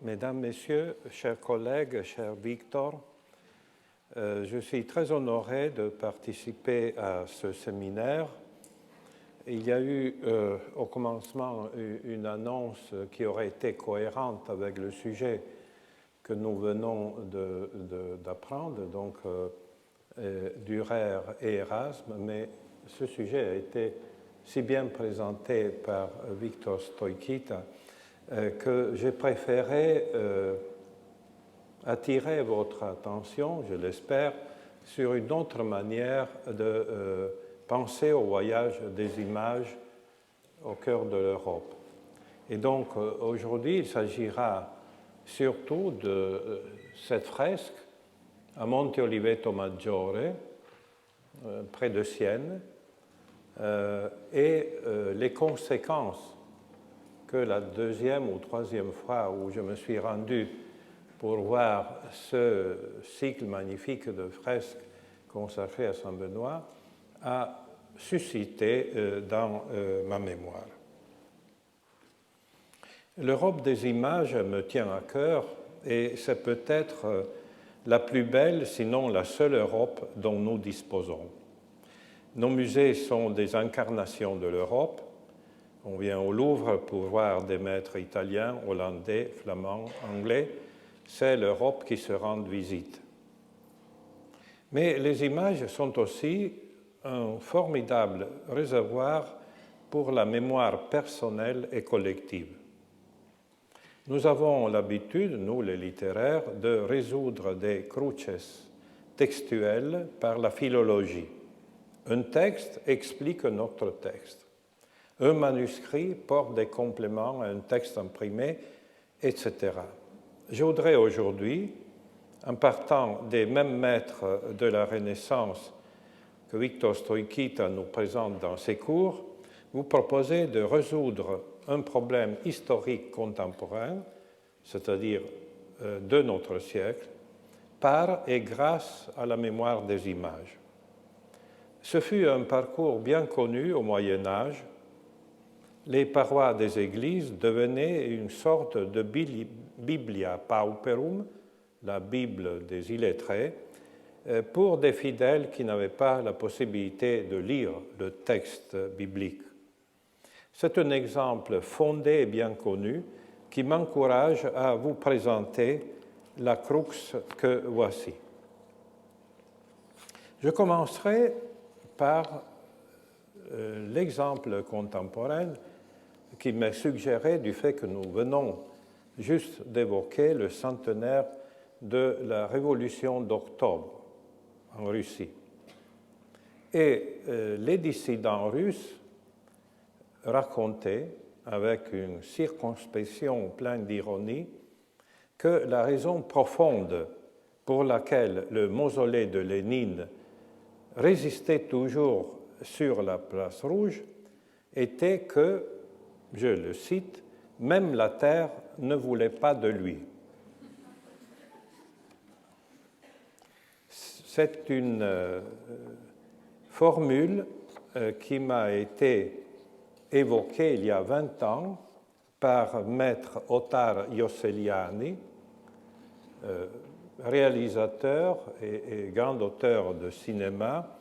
Mesdames, Messieurs, chers collègues, cher Victor, je suis très honoré de participer à ce séminaire. Il y a eu au commencement une annonce qui aurait été cohérente avec le sujet que nous venons d'apprendre, donc Dürer et Erasme, mais ce sujet a été si bien présenté par Victor Stoichita que j'ai préféré attirer votre attention, je l'espère, sur une autre manière de penser au voyage des images au cœur de l'Europe. Et donc aujourd'hui, il s'agira surtout de cette fresque à Monte Oliveto Maggiore, près de Sienne, et les conséquences que la deuxième ou troisième fois où je me suis rendu pour voir ce cycle magnifique de fresques consacré à Saint-Benoît a suscité dans ma mémoire. L'Europe des images me tient à cœur et c'est peut-être la plus belle, sinon la seule Europe dont nous disposons. Nos musées sont des incarnations de l'Europe. On vient au Louvre pour voir des maîtres italiens, hollandais, flamands, anglais. C'est l'Europe qui se rend visite. Mais les images sont aussi un formidable réservoir pour la mémoire personnelle et collective. Nous avons l'habitude, nous les littéraires, de résoudre des cruces textuelles par la philologie. Un texte explique un autre texte. Un manuscrit porte des compléments à un texte imprimé, etc. Je voudrais aujourd'hui, en partant des mêmes maîtres de la Renaissance que Victor Stoichita nous présente dans ses cours, vous proposer de résoudre un problème historique contemporain, c'est-à-dire de notre siècle, par et grâce à la mémoire des images. Ce fut un parcours bien connu au Moyen Âge. Les parois des églises devenaient une sorte de Biblia Pauperum, la Bible des illettrés, pour des fidèles qui n'avaient pas la possibilité de lire le texte biblique. C'est un exemple fondé et bien connu qui m'encourage à vous présenter la crux que voici. Je commencerai par l'exemple contemporain qui m'est suggéré du fait que nous venons juste d'évoquer le centenaire de la Révolution d'octobre en Russie. Et les dissidents russes racontaient, avec une circonspection pleine d'ironie, que la raison profonde pour laquelle le mausolée de Lénine résistait toujours sur la place rouge était que, je le cite, « même la terre ne voulait pas de lui ». C'est une formule qui m'a été évoquée il y a 20 ans par maître Otar Iosseliani, réalisateur et grand auteur de cinéma,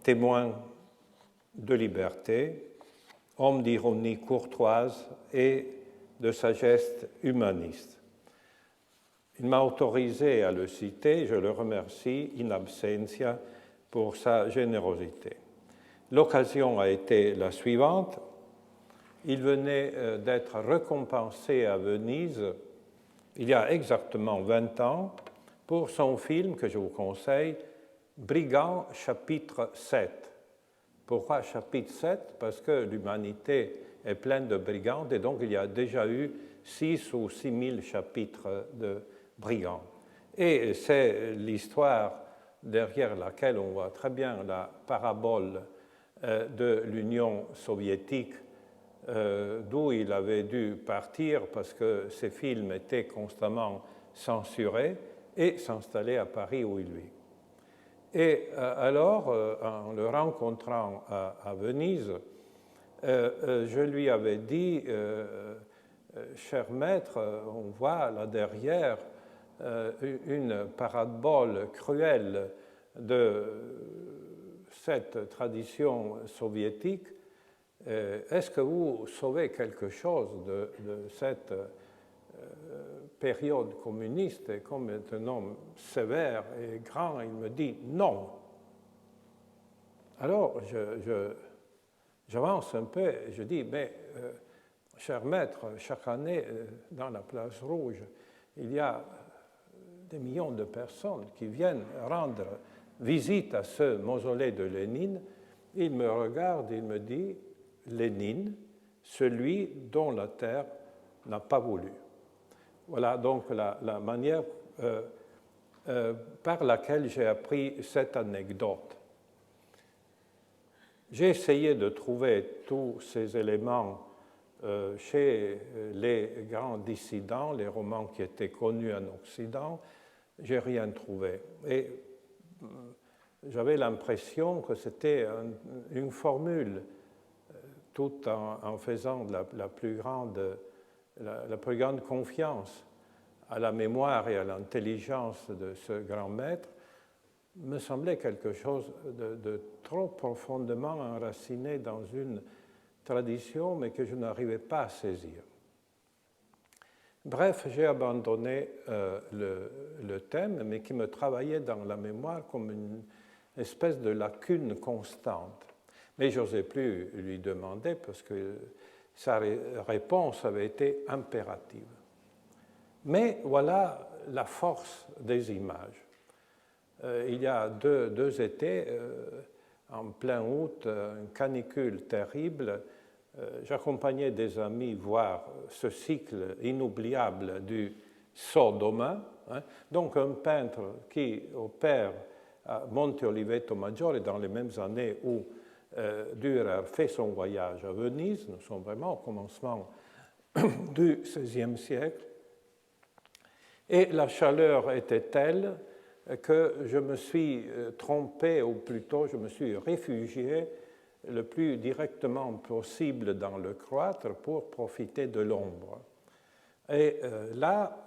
témoin de liberté, homme d'ironie courtoise et de sagesse humaniste. Il m'a autorisé à le citer, je le remercie in absentia pour sa générosité. L'occasion a été la suivante. Il venait d'être récompensé à Venise il y a exactement 20 ans pour son film que je vous conseille, Brigands, chapitre 7. Pourquoi chapitre 7 ? Parce que l'humanité est pleine de brigands et donc il y a déjà eu 6 ou 6 000 chapitres de brigands. Et c'est l'histoire derrière laquelle on voit très bien la parabole de l'Union soviétique, d'où il avait dû partir parce que ses films étaient constamment censurés et s'installer à Paris où il vit. Et alors, en le rencontrant à Venise, je lui avais dit cher maître, on voit là derrière une parabole cruelle de cette tradition soviétique. Est-ce que vous sauvez quelque chose de cette période communiste? Et comme est un homme sévère et grand, il me dit non. Alors, j'avance un peu et je dis, mais cher maître, chaque année, dans la place rouge, il y a des millions de personnes qui viennent rendre visite à ce mausolée de Lénine. Il me regarde, il me dit, Lénine, celui dont la terre n'a pas voulu. Voilà donc la manière par laquelle j'ai appris cette anecdote. J'ai essayé de trouver tous ces éléments chez les grands dissidents, les romans qui étaient connus en Occident. Je n'ai rien trouvé. Et j'avais l'impression que c'était une formule, tout en faisant la plus grande confiance à la mémoire et à l'intelligence de ce grand maître, me semblait quelque chose de trop profondément enraciné dans une tradition, mais que je n'arrivais pas à saisir. Bref, j'ai abandonné le thème, mais qui me travaillait dans la mémoire comme une espèce de lacune constante. Mais je n'osais plus lui demander parce que sa réponse avait été impérative. Mais voilà la force des images. Il y a deux étés, en plein août, une canicule terrible, j'accompagnais des amis voir ce cycle inoubliable du Sodoma, donc un peintre qui opère à Monte Oliveto Maggiore dans les mêmes années où Dürer fait son voyage à Venise. Nous sommes vraiment au commencement du XVIe siècle. Et la chaleur était telle que je me suis trompé, ou plutôt je me suis réfugié le plus directement possible dans le cloître pour profiter de l'ombre. Et là,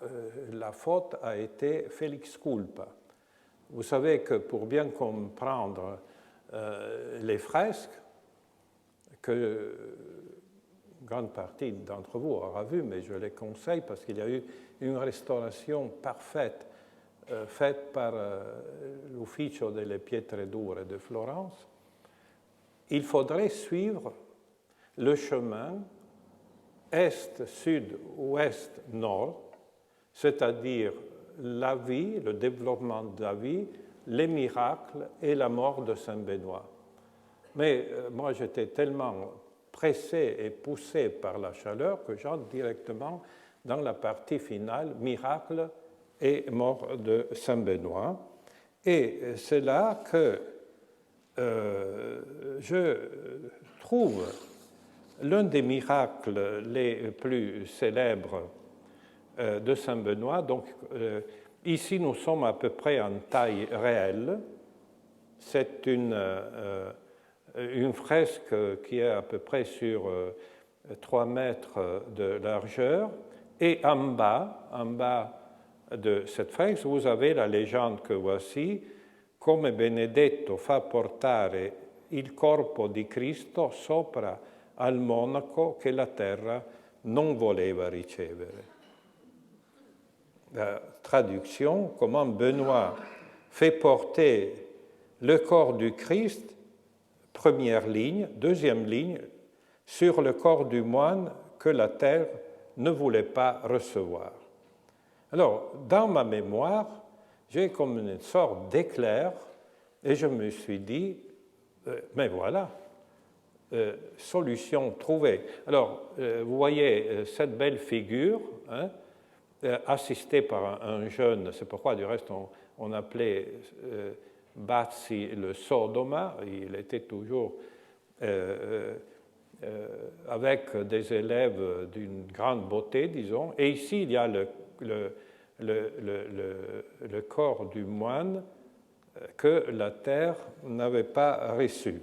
la faute a été felix culpa. Vous savez que pour bien comprendre les fresques, que une grande partie d'entre vous aura vu, mais je les conseille parce qu'il y a eu une restauration parfaite faite par l'Ufficio delle Pietre Dure de Florence, il faudrait suivre le chemin est, sud, ouest, nord, c'est-à-dire la vie, le développement de la vie, les miracles et la mort de Saint Benoît. Mais moi, j'étais tellement pressé et poussé par la chaleur que j'entre directement dans la partie finale, miracle et mort de Saint Benoît. Et c'est là que je trouve l'un des miracles les plus célèbres de Saint Benoît. Donc, ici, nous sommes à peu près en taille réelle. C'est une fresque qui est à peu près sur 3 mètres de largeur. Et en bas de cette fresque, vous avez la légende que voici: Come Benedetto fa portare il corpo di Cristo sopra al monaco che la terra non voleva ricevere. La traduction: comment Benoît fait porter le corps du Christ, première ligne, deuxième ligne, sur le corps du moine que la terre ne voulait pas recevoir. Alors, dans ma mémoire, j'ai comme une sorte d'éclair et je me suis dit, mais voilà, solution trouvée. Alors, vous voyez cette belle figure, assistée par un jeune, c'est pourquoi du reste on appelait Bazzi le Sodoma, il était toujours avec des élèves d'une grande beauté, disons, et ici il y a le corps du moine que la terre n'avait pas reçu.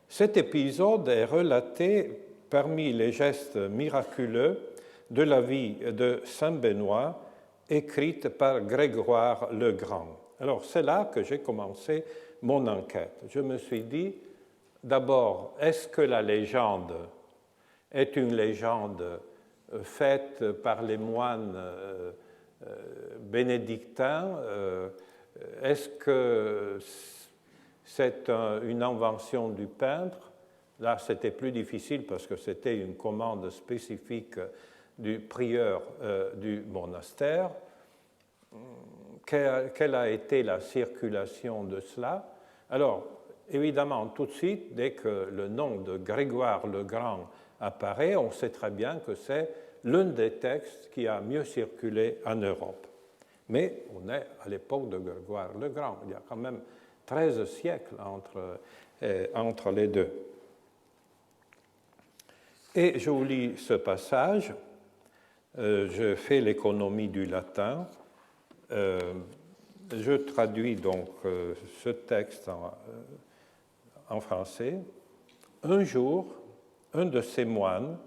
Cet épisode est relaté parmi les gestes miraculeux de la vie de Saint Benoît, écrite par Grégoire le Grand. Alors, c'est là que j'ai commencé mon enquête. Je me suis dit, d'abord, est-ce que la légende est une légende faite par les moines bénédictins? Est-ce que c'est une invention du peintre? Là, c'était plus difficile parce que c'était une commande spécifique du prieur du monastère. Quelle a été la circulation de cela? Alors, évidemment, tout de suite, dès que le nom de Grégoire le Grand apparaît, on sait très bien que c'est l'un des textes qui a mieux circulé en Europe. Mais on est à l'époque de Grégoire le Grand. Il y a quand même 13 siècles entre les deux. Et je vous lis ce passage. Je fais l'économie du latin. Je traduis donc ce texte en français. Un jour, un de ces moines,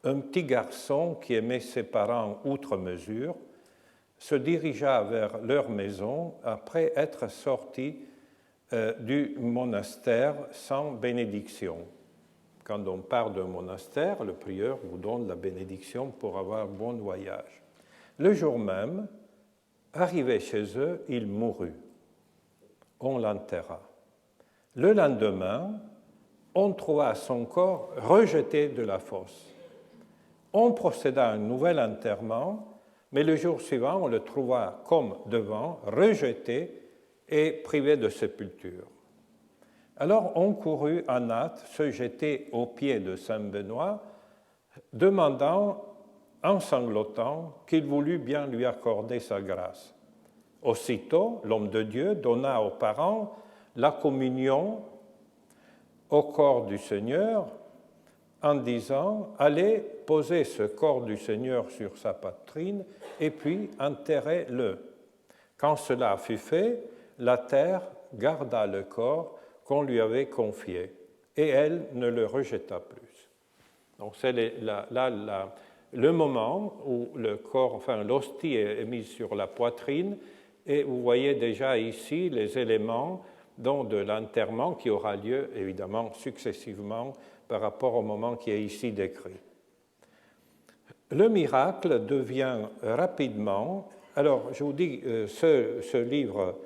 un petit garçon qui aimait ses parents outre mesure, se dirigea vers leur maison après être sorti du monastère sans bénédiction. Quand on part d'un monastère, le prieur vous donne la bénédiction pour avoir bon voyage. Le jour même, arrivé chez eux, il mourut. On l'enterra. Le lendemain, on trouva son corps rejeté de la fosse. On procéda à un nouvel enterrement, mais le jour suivant, on le trouva comme devant, rejeté et privé de sépulture. Alors on courut en hâte se jeter aux pieds de Saint Benoît, demandant, en sanglotant, qu'il voulût bien lui accorder sa grâce. Aussitôt, l'homme de Dieu donna aux parents la communion au corps du Seigneur en disant « Allez poser ce corps du Seigneur sur sa poitrine et puis enterrez-le. » Quand cela fut fait, la terre garda le corps qu'on lui avait confié, et elle ne le rejeta plus. Donc c'est le moment où le corps, enfin l'hostie est mise sur la poitrine, et vous voyez déjà ici les éléments de l'enterrement qui aura lieu évidemment successivement par rapport au moment qui est ici décrit. Le miracle devient rapidement, alors je vous dis, ce livre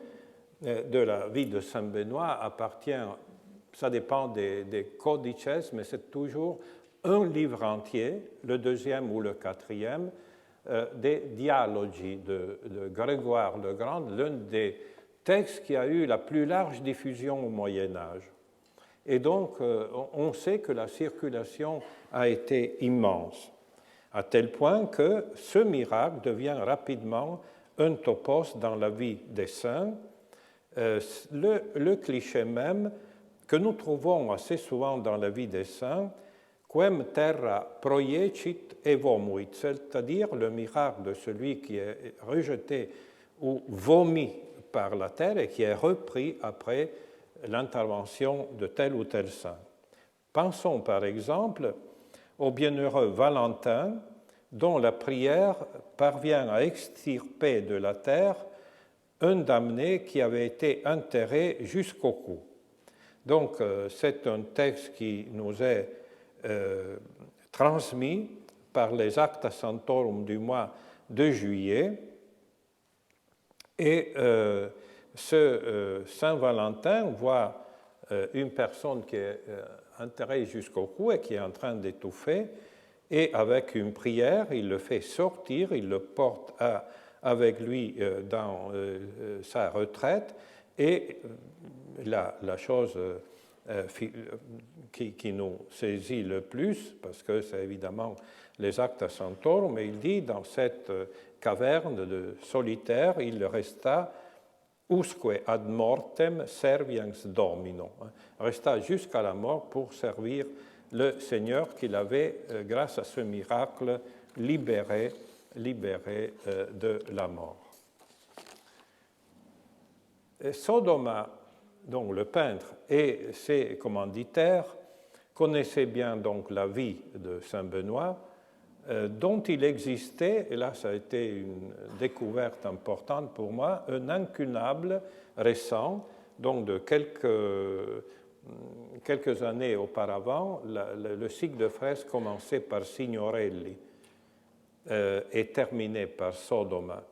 de la vie de Saint Benoît appartient, ça dépend des codices, mais c'est toujours un livre entier, le deuxième ou le quatrième, des dialogi de Grégoire le Grand, l'un des textes qui a eu la plus large diffusion au Moyen-Âge. Et donc, on sait que la circulation a été immense, à tel point que ce miracle devient rapidement un topos dans la vie des saints. Le cliché même que nous trouvons assez souvent dans la vie des saints, quem terra proiecit evomuit, c'est-à-dire le miracle de celui qui est rejeté ou vomi par la terre et qui est repris après l'intervention de tel ou tel saint. Pensons par exemple au bienheureux Valentin, dont la prière parvient à extirper de la terre un damné qui avait été enterré jusqu'au cou. Donc, c'est un texte qui nous est transmis par les Acta Sanctorum du mois de juillet. Et ce Saint Valentin voit une personne qui est enterrée jusqu'au cou et qui est en train d'étouffer, et avec une prière, il le fait sortir, il le porte avec lui dans sa retraite, et la chose qui nous saisit le plus, parce que c'est évidemment les Acta Sanctorum, mais il dit dans cette caverne solitaire, il resta usque ad mortem serviens Domino, resta jusqu'à la mort pour servir le Seigneur qu'il avait, grâce à ce miracle, libéré de la mort. Et Sodoma, donc le peintre, et ses commanditaires connaissait bien donc la vie de Saint Benoît, dont il existait, et là ça a été une découverte importante pour moi, un incunable récent, donc de quelques années auparavant, le cycle de fresques commencé par Signorelli et terminé par Sodoma.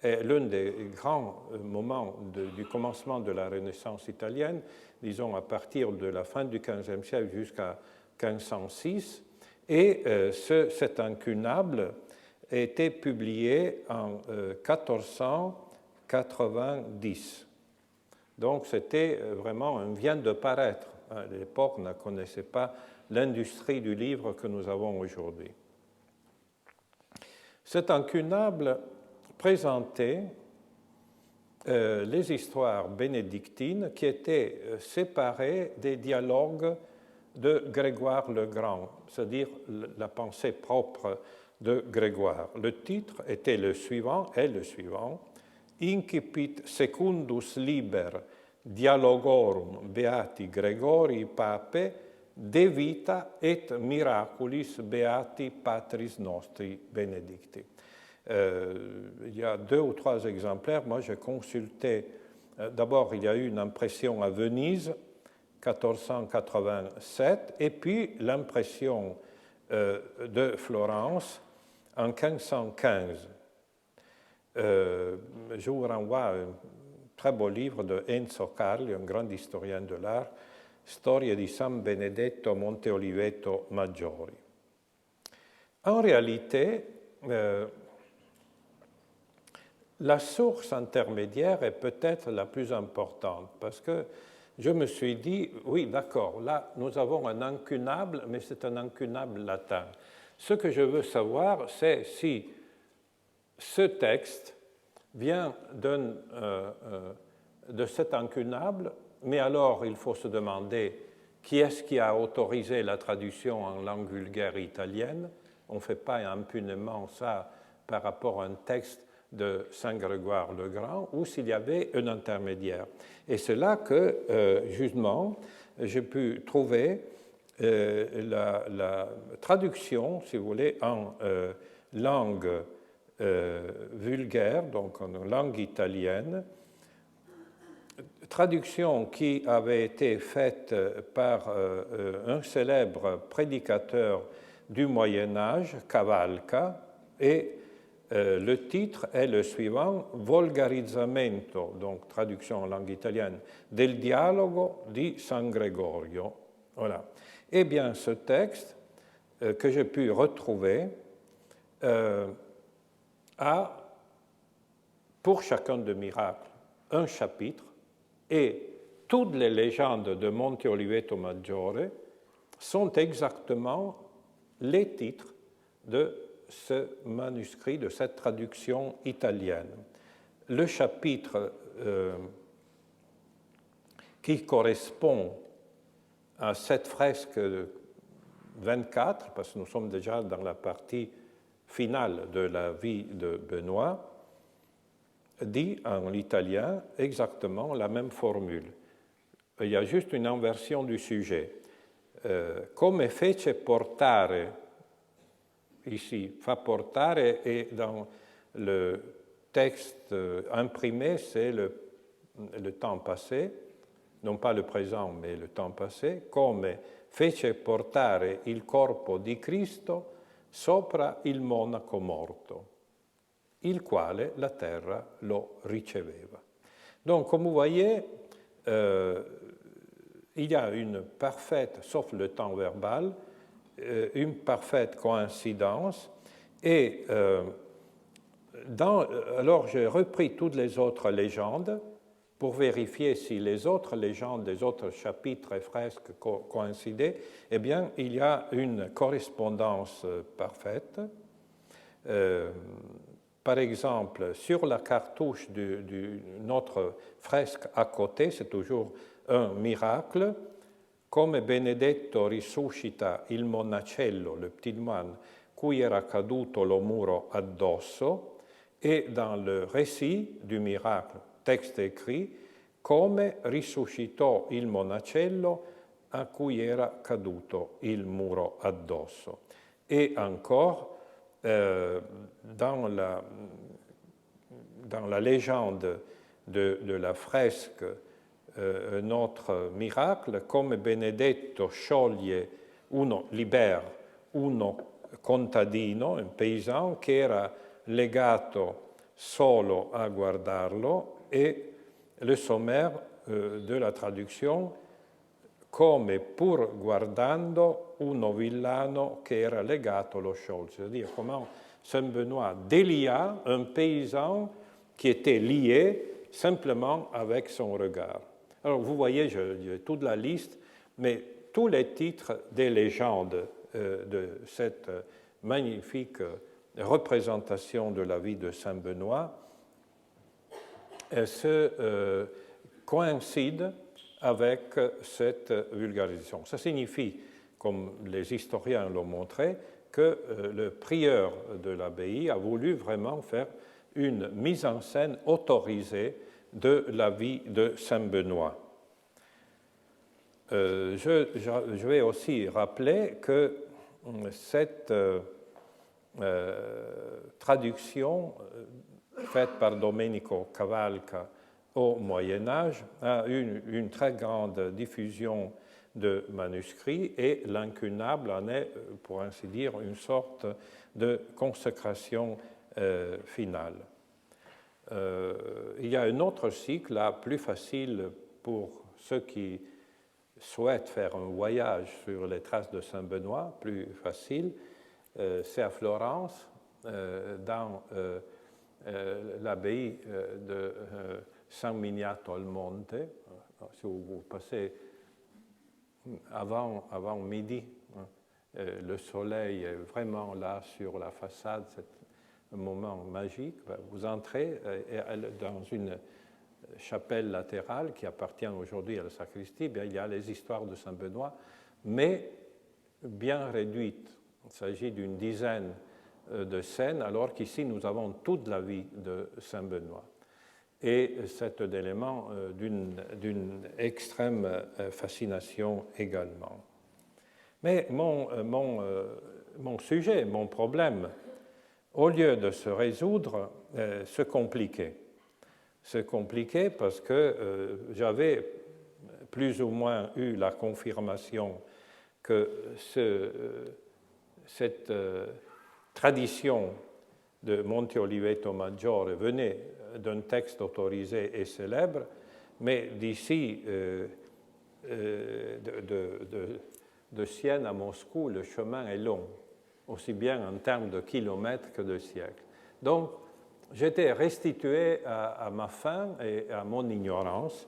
est l'un des grands moments du commencement de la Renaissance italienne, disons à partir de la fin du XVe siècle jusqu'à 1506, et cet incunable a été publié en 1490. Donc c'était vraiment, on vient de paraître. À l'époque, on ne connaissait pas l'industrie du livre que nous avons aujourd'hui. Cet incunable présentait les histoires bénédictines qui étaient séparées des dialogues de Grégoire le Grand, c'est-à-dire la pensée propre de Grégoire. Le titre était le suivant, Incipit secundus liber dialogorum beati Gregori pape de vita et miraculis beati patris nostri benedicti. Il y a 2 ou 3 exemplaires. Moi, j'ai consulté. D'abord, il y a eu une impression à Venise, 1487, et puis l'impression de Florence en 1515. Je vous renvoie à un très beau livre de Enzo Carli, un grand historien de l'art, Storia di San Benedetto Monte Oliveto Maggiori. En réalité, la source intermédiaire est peut-être la plus importante parce que je me suis dit, oui, d'accord, là, nous avons un incunable, mais c'est un incunable latin. Ce que je veux savoir, c'est si ce texte vient de cet incunable, mais alors il faut se demander qui est-ce qui a autorisé la traduction en langue vulgaire italienne. On ne fait pas impunément ça par rapport à un texte de Saint Grégoire le Grand, ou s'il y avait un intermédiaire. Et c'est là que, justement, j'ai pu trouver la traduction, si vous voulez, en langue vulgaire, donc en langue italienne, traduction qui avait été faite par un célèbre prédicateur du Moyen-Âge, Cavalca, et le titre est le suivant, Volgarizzamento, donc traduction en langue italienne, del dialogo di San Gregorio. Voilà. Eh bien, ce texte que j'ai pu retrouver a, pour chacun des miracles, un chapitre, et toutes les légendes de Monte Oliveto Maggiore sont exactement les titres de ce manuscrit, de cette traduction italienne. Le chapitre qui correspond à cette fresque 24, parce que nous sommes déjà dans la partie finale de la vie de Benoît, dit en italien exactement la même formule. Il y a juste une inversion du sujet. Come fece portare, ici, fa portare, et dans le texte imprimé, c'est le temps passé, non pas le présent, mais le temps passé, come fece portare il corpo di Cristo sopra il monaco morto, il quale la terra lo riceveva. Donc, comme vous voyez, il y a une parfaite, sauf le temps verbal, une parfaite coïncidence. Et alors, j'ai repris toutes les autres légendes pour vérifier si les autres légendes des autres chapitres et fresques coïncidaient. Eh bien, il y a une correspondance parfaite. Par exemple, sur la cartouche de notre fresque à côté, c'est toujours un miracle. Come Benedetto risuscita il monacello, le petit moine, cui era caduto lo muro addosso, et dans le récit du miracle, texte écrit, come risuscitò il monacello a cui era caduto il muro addosso. Et encore, dans la légende de la fresque Un autre miracle, come Benedetto libera uno contadino, un paysan, che era legato solo a guardarlo, et le sommaire de la traduction, come pur guardando uno villano che era legato lo sciolse. C'est-à-dire comment Saint Benoît délia un paysan qui était lié simplement avec son regard. Alors vous voyez, j'ai toute la liste, mais tous les titres des légendes de cette magnifique représentation de la vie de Saint Benoît se coïncident avec cette vulgarisation. Ça signifie, comme les historiens l'ont montré, que le prieur de l'abbaye a voulu vraiment faire une mise en scène autorisée de la vie de Saint Benoît. Je vais aussi rappeler que cette traduction faite par Domenico Cavalca au Moyen Âge a eu une très grande diffusion de manuscrits et l'incunable en est, pour ainsi dire, une sorte de consécration finale. Il y a un autre cycle, là, plus facile pour ceux qui souhaitent faire un voyage sur les traces de Saint-Benoît, plus facile, c'est à Florence, dans l'abbaye de San Miniato al Monte. Si vous passez avant midi, le soleil est vraiment là sur la façade, c'est un moment magique. Vous entrez dans une chapelle latérale qui appartient aujourd'hui à la sacristie. Bien, il y a les histoires de Saint-Benoît, mais bien réduites. Il s'agit d'une dizaine de scènes, alors qu'ici nous avons toute la vie de Saint-Benoît. Et c'est un élément d'une extrême fascination également. Mais mon sujet, mon problème, au lieu de se résoudre, se compliquait. Se compliquait parce que j'avais plus ou moins eu la confirmation que cette tradition de Monte Oliveto Maggiore venait d'un texte autorisé et célèbre, mais d'ici de Sienne à Moscou, le chemin est long, aussi bien en termes de kilomètres que de siècles. Donc, j'étais restitué à ma faim et à mon ignorance,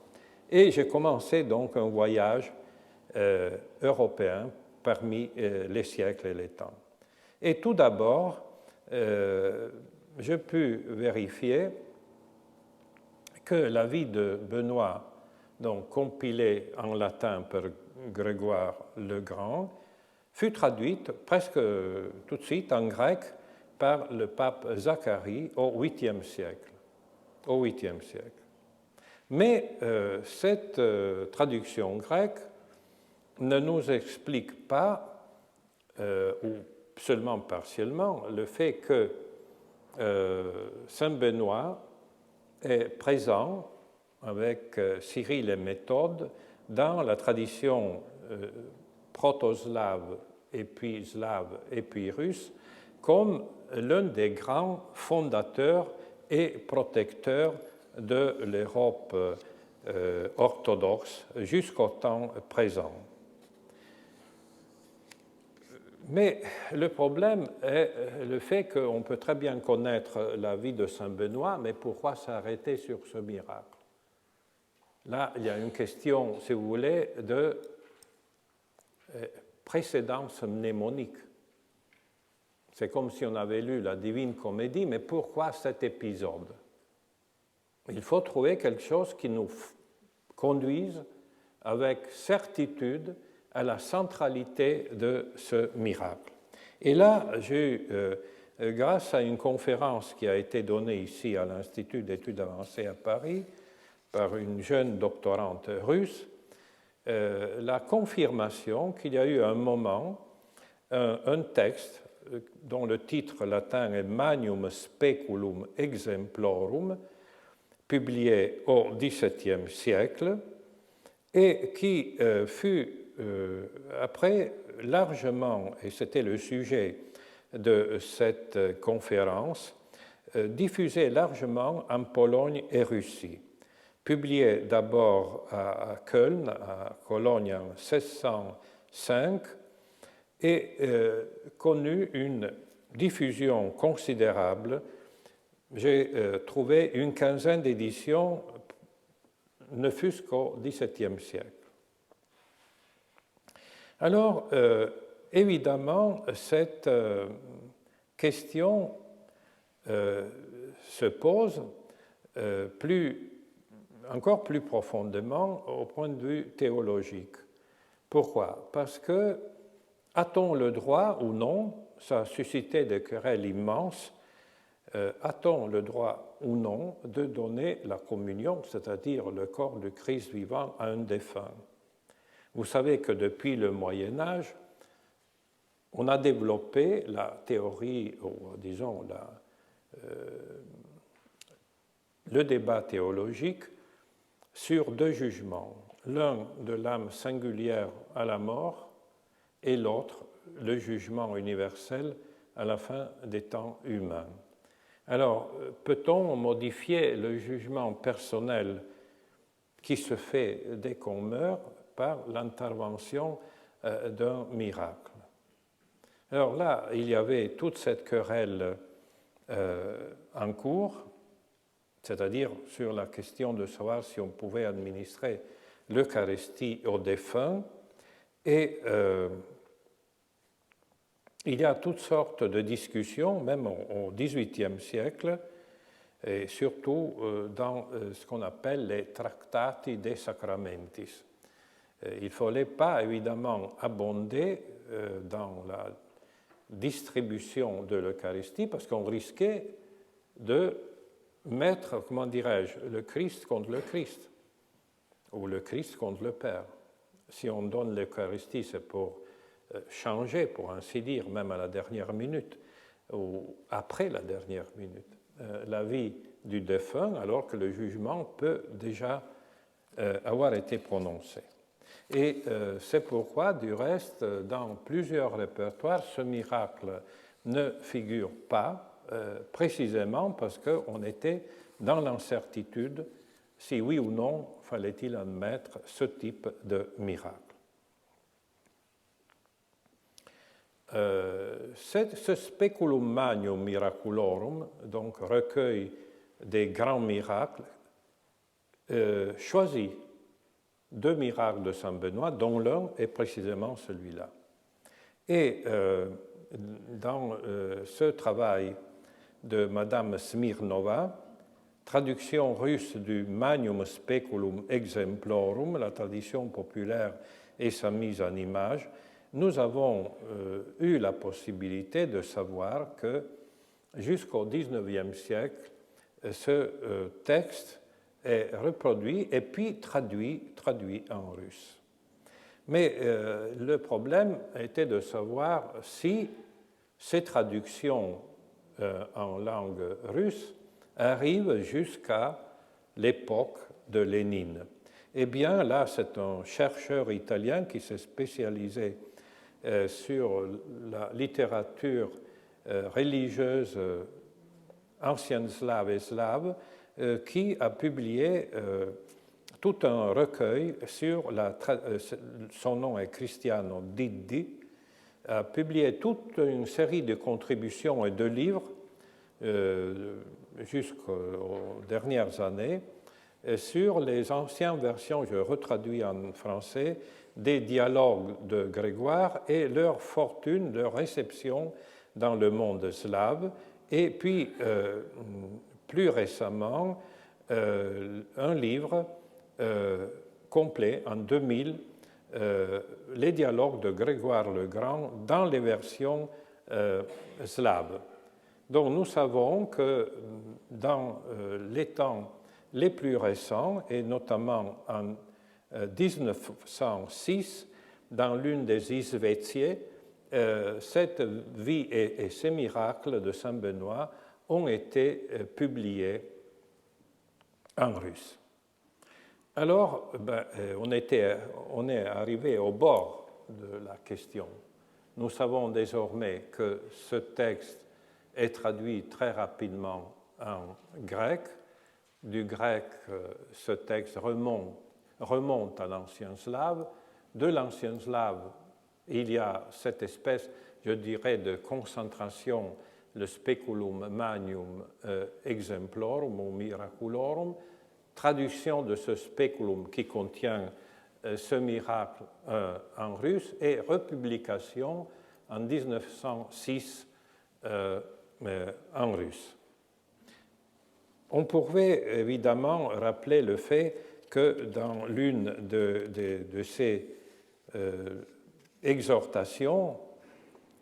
et j'ai commencé donc un voyage européen parmi les siècles et les temps. Et tout d'abord, je pus vérifier que la vie de Benoît, donc compilée en latin par Grégoire le Grand, fut traduite presque tout de suite en grec par le pape Zacharie au 8e siècle. Au 8e siècle. Mais cette traduction grecque ne nous explique pas, ou seulement partiellement, le fait que Saint Benoît est présent avec Cyril et Méthode dans la tradition proto-slave et puis slave et puis russe comme l'un des grands fondateurs et protecteurs de l'Europe orthodoxe jusqu'au temps présent. Mais le problème est le fait qu'on peut très bien connaître la vie de Saint Benoît, mais pourquoi s'arrêter sur ce miracle? Là, il y a une question, si vous voulez, de précédence mnémonique. C'est comme si on avait lu la Divine Comédie, mais pourquoi cet épisode? Il faut trouver quelque chose qui nous conduise avec certitude à la centralité de ce miracle. Et là, j'ai eu, grâce à une conférence qui a été donnée ici à l'Institut d'études avancées à Paris par une jeune doctorante russe, la confirmation qu'il y a eu un moment un texte dont le titre latin est Magnum Speculum Exemplorum, publié au XVIIe siècle, et qui fut après largement, et c'était le sujet de cette conférence, diffusé largement en Pologne et Russie. Publié d'abord à Köln, à Cologne en 1605, et connu une diffusion considérable. J'ai trouvé une quinzaine d'éditions, ne fût-ce qu'au XVIIe siècle. Alors, évidemment, cette question se pose encore plus profondément au point de vue théologique. Pourquoi? Parce que a-t-on le droit ou non, ça a suscité des querelles immenses, a-t-on le droit ou non de donner la communion, c'est-à-dire le corps du Christ vivant, à un défunt? Vous savez que depuis le Moyen Âge, on a développé la théorie, ou disons le débat théologique sur deux jugements, l'un de l'âme singulière à la mort et l'autre, le jugement universel à la fin des temps humains. Alors, peut-on modifier le jugement personnel qui se fait dès qu'on meurt par l'intervention d'un miracle? Alors là, il y avait toute cette querelle en cours, c'est-à-dire sur la question de savoir si on pouvait administrer l'Eucharistie aux défunts, et il y a toutes sortes de discussions, même au XVIIIe siècle, et surtout dans ce qu'on appelle les Tractati de Sacramentis. Il ne fallait pas évidemment abonder dans la distribution de l'Eucharistie parce qu'on risquait de mettre, comment dirais-je, le Christ contre le Christ ou le Christ contre le Père. Si on donne l'Eucharistie, c'est pour changer, pour ainsi dire, même à la dernière minute ou après la dernière minute, la vie du défunt, alors que le jugement peut déjà avoir été prononcé. Et c'est pourquoi, du reste, dans plusieurs répertoires, ce miracle ne figure pas, précisément parce qu'on était dans l'incertitude si oui ou non fallait-il admettre ce type de miracle. Ce Speculum Magnum Miraculorum, donc recueil des grands miracles, choisit deux miracles de Saint Benoît, dont l'un est précisément celui-là. Et dans ce travail de Madame Smirnova, traduction russe du Magnum Speculum Exemplorum, la tradition populaire et sa mise en image, nous avons eu la possibilité de savoir que jusqu'au XIXe siècle, ce texte est reproduit et puis traduit en russe. Mais le problème était de savoir si ces traductions en langue russe arrivent jusqu'à l'époque de Lénine. Eh bien, là, c'est un chercheur italien qui s'est spécialisé sur la littérature religieuse ancienne slave et slave, qui a publié tout un recueil sur son nom est Cristiano Diddi, a publié toute une série de contributions et de livres jusqu'aux dernières années sur les anciennes versions, je retraduis en français, des dialogues de Grégoire et leur fortune, leur réception dans le monde slave, et puis plus récemment un livre complet en 2000, les dialogues de Grégoire le Grand dans les versions slaves. Donc nous savons que dans les temps les plus récents, et notamment en 1906, dans l'une des Izvetiae, cette vie et ces miracles de Saint Benoît ont été publiés en russe. Alors, on est arrivé au bord de la question. Nous savons désormais que ce texte est traduit très rapidement en grec. Du grec, ce texte remonte à l'ancien slave. De l'ancien slave, il y a cette espèce, je dirais, de concentration, le speculum magnum exemplorum ou miraculorum, traduction de ce speculum qui contient ce miracle en russe et republication en 1906 en russe. On pourrait évidemment rappeler le fait que dans l'une de ces exhortations,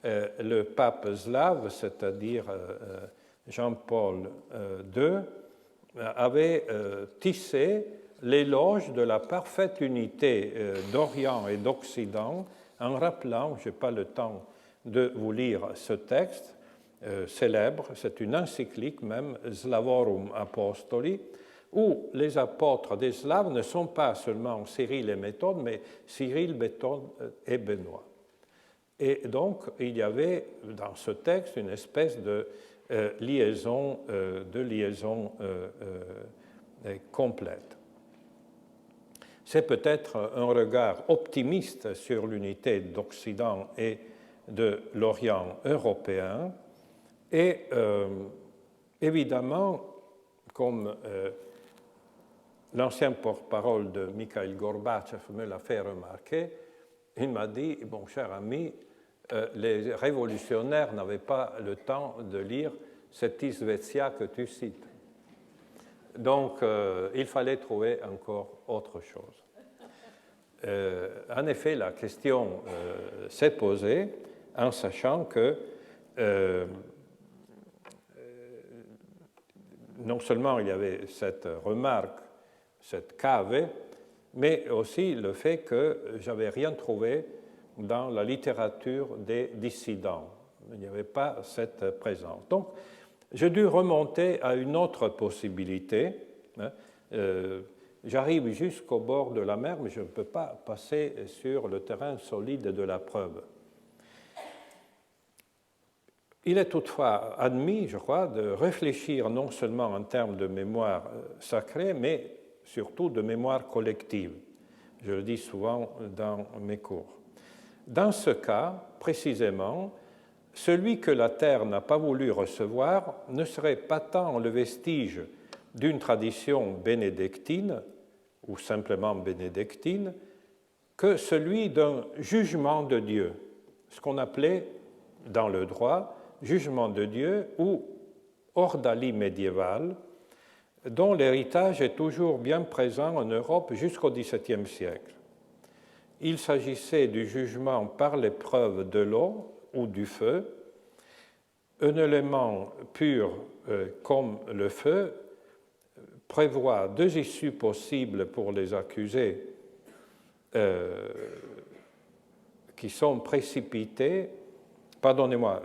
le pape slave, c'est-à-dire Jean-Paul II, avait tissé l'éloge de la parfaite unité d'Orient et d'Occident en rappelant, je n'ai pas le temps de vous lire ce texte célèbre, c'est une encyclique même, Slavorum Apostoli, où les apôtres des Slaves ne sont pas seulement Cyril et Méthode, mais Cyril, Méthode et Benoît. Et donc, il y avait dans ce texte une espèce de liaison complète. C'est peut-être un regard optimiste sur l'unité d'Occident et de l'Orient européen. Et évidemment, comme l'ancien porte-parole de Mikhail Gorbatchev me l'a fait remarquer, il m'a dit, mon cher ami, les révolutionnaires n'avaient pas le temps de lire cette Izvetia que tu cites. Donc, il fallait trouver encore autre chose. En effet, la question s'est posée en sachant que non seulement il y avait cette remarque, cette cave, mais aussi le fait que je n'avais rien trouvé dans la littérature des dissidents. Il n'y avait pas cette présence. Donc, j'ai dû remonter à une autre possibilité. J'arrive jusqu'au bord de la mer, mais je ne peux pas passer sur le terrain solide de la preuve. Il est toutefois admis, je crois, de réfléchir non seulement en termes de mémoire sacrée, mais surtout de mémoire collective. Je le dis souvent dans mes cours. Dans ce cas, précisément, celui que la Terre n'a pas voulu recevoir ne serait pas tant le vestige d'une tradition bénédictine, ou simplement bénédictine, que celui d'un jugement de Dieu, ce qu'on appelait dans le droit jugement de Dieu ou ordalie médiévale, dont l'héritage est toujours bien présent en Europe jusqu'au XVIIe siècle. Il s'agissait du jugement par l'épreuve de l'eau ou du feu, un élément pur comme le feu prévoit deux issues possibles pour les accusés qui sont précipités. Pardonnez-moi,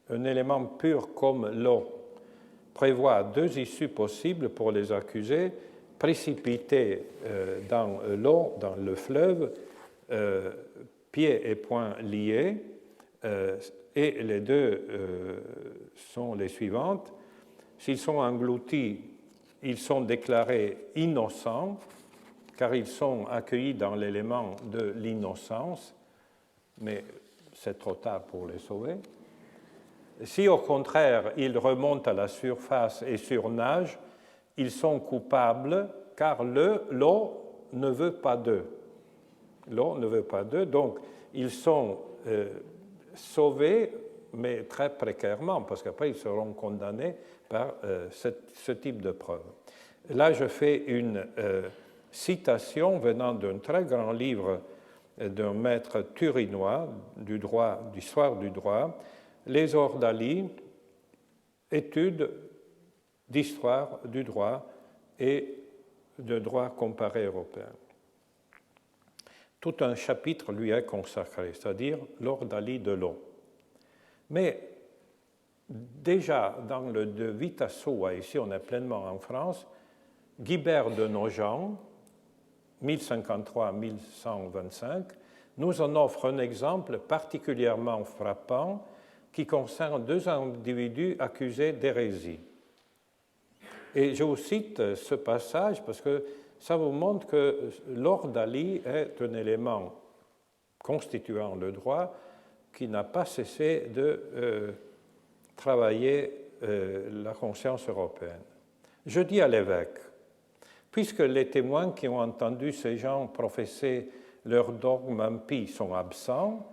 un élément pur comme l'eau prévoit deux issues possibles pour les accusés précipités dans l'eau, dans le fleuve, pieds et poings liés, et les deux sont les suivantes. S'ils sont engloutis, ils sont déclarés innocents, car ils sont accueillis dans l'élément de l'innocence, mais c'est trop tard pour les sauver. Si au contraire ils remontent à la surface et surnagent, ils sont coupables car l'eau ne veut pas d'eux. L'eau ne veut pas d'eux, donc ils sont sauvés, mais très précairement, parce qu'après ils seront condamnés par ce type de preuve. Là, je fais une citation venant d'un très grand livre d'un maître turinois du droit, d'histoire du droit, Les Ordalies, études d'histoire du droit et de droit comparé européen. tout un chapitre lui est consacré, c'est-à-dire l'ordalie de l'eau. Mais déjà dans le De Vita Sua, ici on est pleinement en France, Guibert de Nogent, 1053-1125, nous en offre un exemple particulièrement frappant qui concerne deux individus accusés d'hérésie. Et je vous cite ce passage parce que ça vous montre que l'ordalie est un élément constituant le droit qui n'a pas cessé de travailler la conscience européenne. Je dis à l'évêque, puisque les témoins qui ont entendu ces gens professer leur dogme impie sont absents,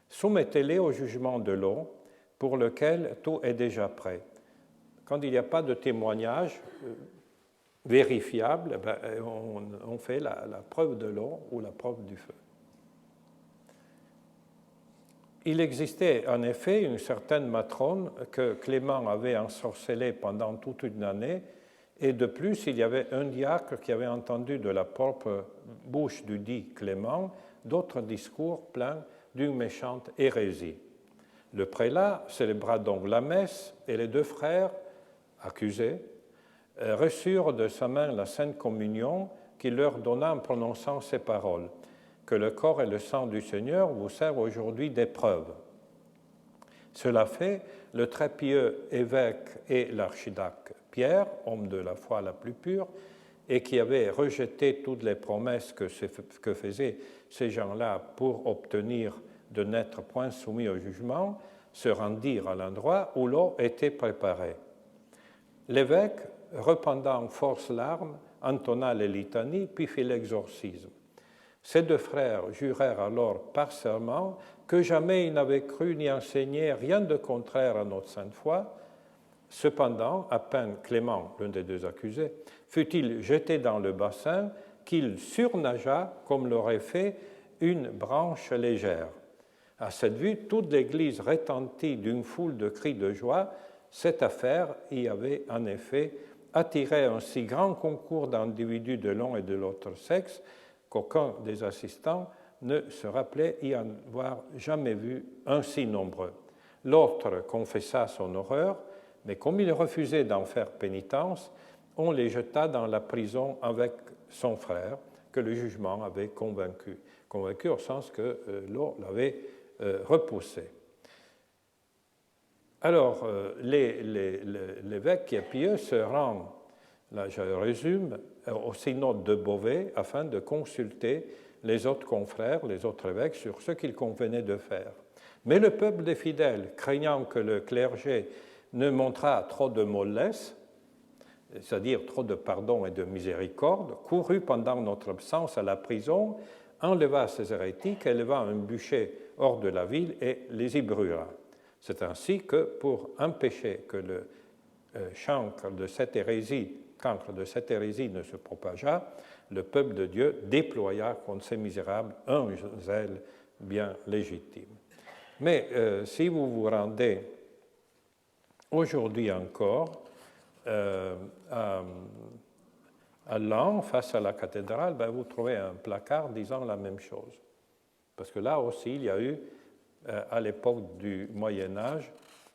soumettez-les au jugement de l'eau, pour lequel tout est déjà prêt. Quand il n'y a pas de témoignage vérifiable, on fait la preuve de l'eau ou la preuve du feu. Il existait en effet une certaine matrone que Clément avait ensorcelée pendant toute une année, et de plus, il y avait un diacre qui avait entendu de la propre bouche du dit Clément d'autres discours pleins d'une méchante hérésie. Le prélat célébra donc la messe et les deux frères, accusés, reçurent de sa main la Sainte Communion qu'il leur donna en prononçant ces paroles. Que le corps et le sang du Seigneur vous servent aujourd'hui d'épreuve. Cela fait, le très pieux évêque et l'archidiacre Pierre, homme de la foi la plus pure, et qui avait rejeté toutes les promesses que faisaient ces gens-là pour obtenir de n'être point soumis au jugement, se rendirent à l'endroit où l'eau était préparée. L'évêque, répandant force larmes, entonna les litanies, puis fit l'exorcisme. Ces deux frères jurèrent alors par serment que jamais ils n'avaient cru ni enseigné rien de contraire à notre sainte foi. Cependant, à peine Clément, l'un des deux accusés, fut-il jeté dans le bassin, qu'il surnagea comme l'aurait fait une branche légère. À cette vue, toute l'Église retentit d'une foule de cris de joie. Cette affaire y avait en effet attiré un si grand concours d'individus de l'un et de l'autre sexe qu'aucun des assistants ne se rappelait y avoir jamais vu un si nombreux. L'autre confessa son horreur, mais comme il refusait d'en faire pénitence, on les jeta dans la prison avec son frère, que le jugement avait convaincu. Convaincu au sens que l'eau l'avait repoussé. Alors, l'évêque qui est pieux se rend, là je résume, au synode de Beauvais afin de consulter les autres confrères, les autres évêques, sur ce qu'il convenait de faire. Mais le peuple des fidèles, craignant que le clergé ne montrât trop de mollesse, c'est-à-dire trop de pardon et de miséricorde, courut pendant notre absence à la prison, enleva ces hérétiques, éleva un bûcher hors de la ville et les y brûla. C'est ainsi que, pour empêcher que le cancre de cette hérésie ne se propageât, le peuple de Dieu déploya contre ces misérables un zèle bien légitime. Mais si vous vous rendez aujourd'hui encore à Laon, face à la cathédrale, vous trouvez un placard disant la même chose. Parce que là aussi, il y a eu, à l'époque du Moyen-Âge,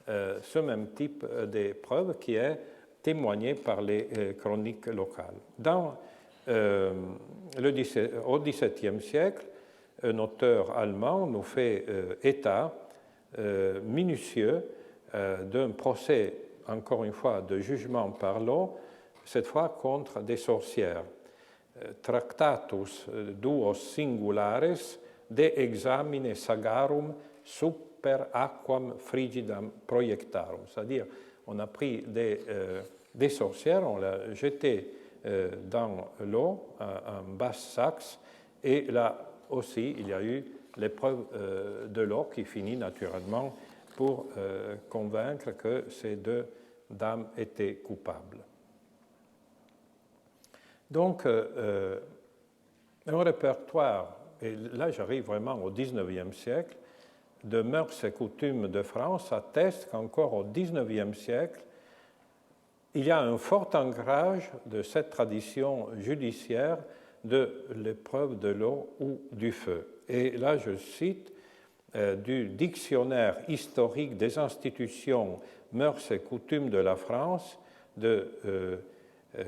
ce même type d'épreuve qui est témoigné par les chroniques locales. Au XVIIe siècle, un auteur allemand nous fait état minutieux d'un procès, encore une fois, de jugement par l'eau, cette fois contre des sorcières. Tractatus duos singulares de examine sagarum super aquam frigidam projectarum. C'est-à-dire, on a pris des sorcières, on l'a jeté dans l'eau, en Basse-Saxe, et là aussi, il y a eu l'épreuve de l'eau qui finit naturellement pour convaincre que ces deux dames étaient coupables. Donc, un répertoire, et là j'arrive vraiment au XIXe siècle, de mœurs et coutumes de France atteste qu'encore au XIXe siècle, il y a un fort ancrage de cette tradition judiciaire de l'épreuve de l'eau ou du feu. Et là, je cite du Dictionnaire historique des institutions, mœurs et coutumes de la France de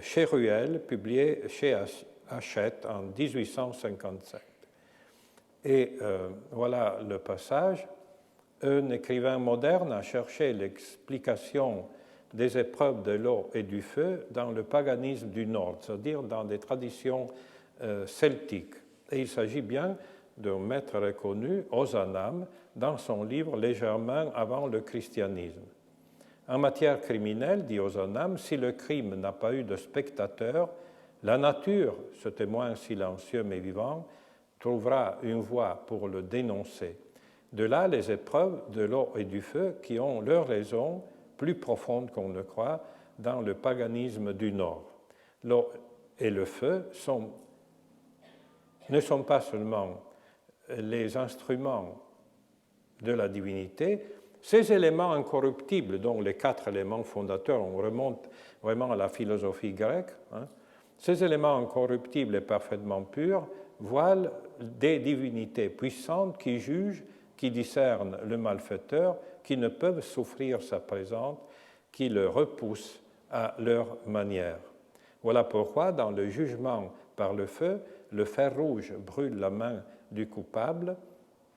Chéruel, publié chez Hachette en 1857. Et voilà le passage. Un écrivain moderne a cherché l'explication des épreuves de l'eau et du feu dans le paganisme du Nord, c'est-à-dire dans des traditions celtiques. Et il s'agit bien d'un maître reconnu, Ozanam, dans son livre « Les Germains avant le christianisme ». En matière criminelle, dit Ozanam, si le crime n'a pas eu de spectateur, la nature, ce témoin silencieux mais vivant, trouvera une voie pour le dénoncer. De là, les épreuves de l'eau et du feu qui ont leur raison plus profonde qu'on ne croit dans le paganisme du Nord. L'eau et le feu ne sont pas seulement les instruments de la divinité, ces éléments incorruptibles, dont les 4 éléments fondateurs, on remonte vraiment à la philosophie grecque, ces éléments incorruptibles et parfaitement purs voilent des divinités puissantes qui jugent, qui discernent le malfaiteur, qui ne peuvent souffrir sa présence, qui le repoussent à leur manière. Voilà pourquoi, dans le jugement par le feu, le fer rouge brûle la main du coupable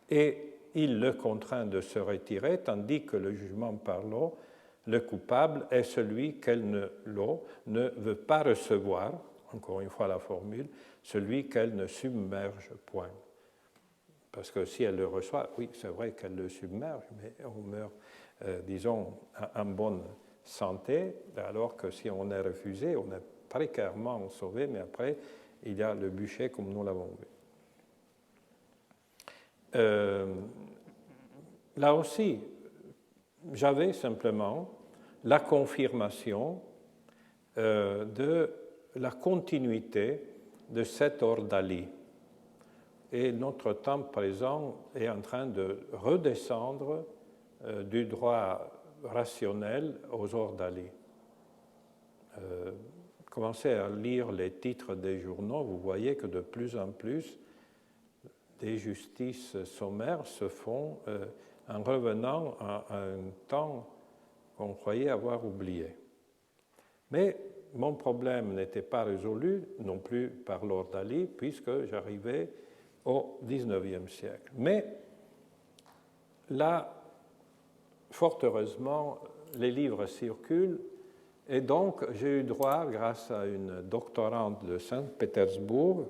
et il le contraint de se retirer, tandis que le jugement par l'eau, le coupable est celui l'eau ne veut pas recevoir, encore une fois la formule, celui qu'elle ne submerge point. Parce que si elle le reçoit, oui, c'est vrai qu'elle le submerge, mais on meurt, disons, en bonne santé, alors que si on est refusé, on est précairement sauvé, mais après, il y a le bûcher comme nous l'avons vu. Là aussi, j'avais simplement la confirmation de la continuité de cet ordalie. Et notre temps présent est en train de redescendre du droit rationnel aux ordalies. Commencez à lire les titres des journaux, vous voyez que de plus en plus, des justices sommaires se font en revenant à un temps qu'on croyait avoir oublié. Mais mon problème n'était pas résolu non plus par l'ordalie, puisque j'arrivais au XIXe siècle. Mais là, fort heureusement, les livres circulent, et donc j'ai eu droit, grâce à une doctorante de Saint-Pétersbourg,